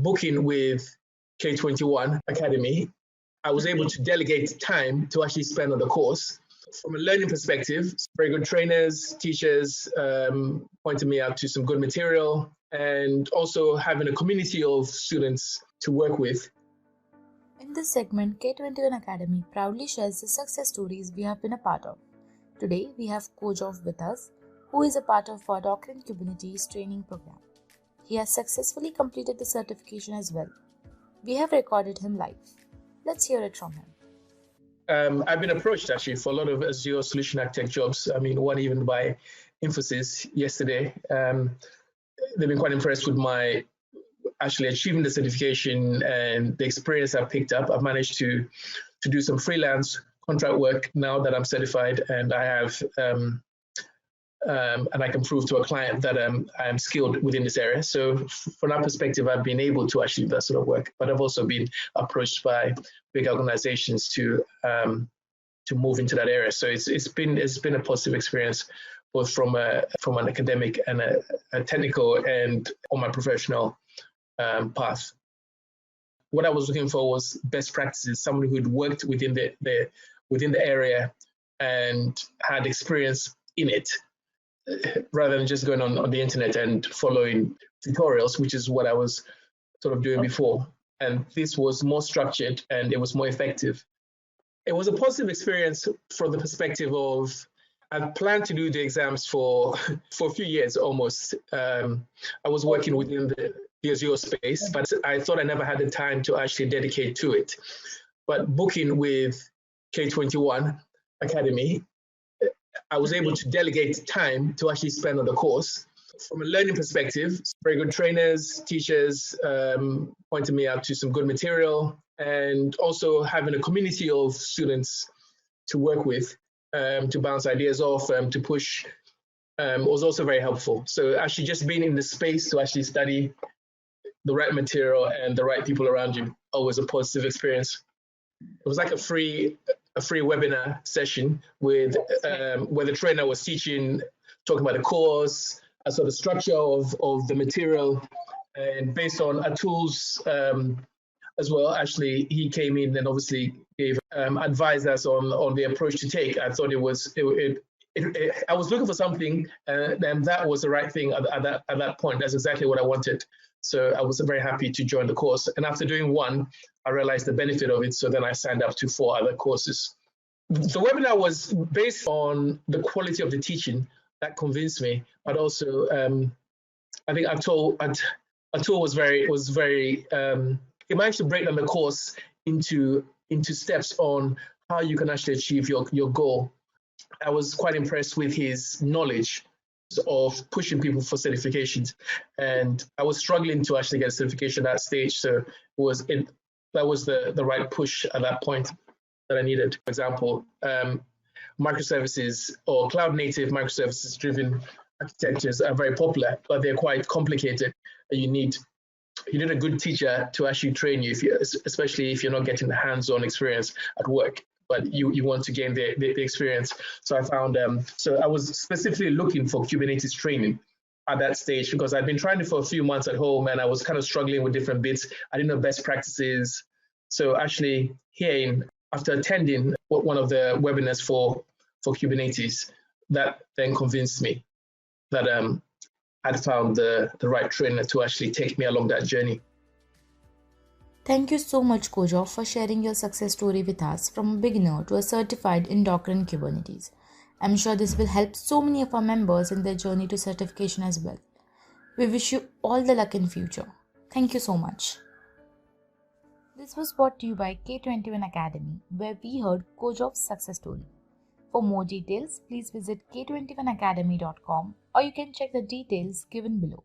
booking with K21 Academy, I was able to delegate time to actually spend on the course. From a learning perspective, very good trainers, teachers pointed me out to some good material, and also having a community of students to work with. In this segment, K21 Academy proudly shares the success stories we have been a part of. Today, we have Kojov with us, who is a part of our Docker and Kubernetes training program. He has successfully completed the certification as well. We have recorded him live. Let's hear it from him. I've been approached actually for a lot of Azure solution architect jobs. I mean, one even by Infosys yesterday. They've been quite impressed with my actually achieving the certification and the experience I've picked up. I've managed to do some freelance contract work now that I'm certified, and I have and I can prove to a client that I'm skilled within this area. So from that perspective, I've been able to actually do that sort of work. But I've also been approached by big organizations to move into that area. So it's been a positive experience, both from an academic and a technical and on my professional path. What I was looking for was best practices, someone who'd worked within the area and had experience in it, rather than just going on the internet and following tutorials, which is what I was sort of doing before. And this was more structured and it was more effective. It was a positive experience from the perspective of I've planned to do the exams for a few years almost. I was working within the Azure space, but I thought I never had the time to actually dedicate to it. But booking with K21 Academy, I was able to delegate time to actually spend on the course. From a learning perspective, very good trainers, teachers pointed me out to some good material, and also having a community of students to work with, to bounce ideas off, to push, was also very helpful. So actually just being in the space to actually study the right material and the right people around you, always a positive experience. It was like a free webinar session with where the trainer was talking about the course, a sort of structure of the material, and based on Atul's as well. Actually, he came in and obviously gave advised us on the approach to take. I thought I was looking for something, and that was the right thing at that point. That's exactly what I wanted. So I was very happy to join the course. And after doing one, I realized the benefit of it. So then I signed up to 4 other courses. The webinar was based on the quality of the teaching that convinced me, but also I think Atul was very he managed to break down the course into steps on how you can actually achieve your goal. I was quite impressed with his knowledge of pushing people for certifications, and I was struggling to actually get a certification at that stage. So that was the right push at that point that I needed. For example, microservices or cloud native microservices driven architectures are very popular, but they're quite complicated. You need a good teacher to actually train you, especially if you're not getting the hands-on experience at work, but you want to gain the experience. So I found, so I was specifically looking for Kubernetes training at that stage because I'd been trying it for a few months at home and I was kind of struggling with different bits. I didn't know best practices. So actually after attending one of the webinars for Kubernetes, that then convinced me that I'd found the right trainer to actually take me along that journey. Thank you so much, Kojov, for sharing your success story with us from a beginner to a certified in Docker and Kubernetes. I'm sure this will help so many of our members in their journey to certification as well. We wish you all the luck in future. Thank you so much. This was brought to you by K21 Academy, where we heard Kojov's success story. For more details, please visit k21academy.com or you can check the details given below.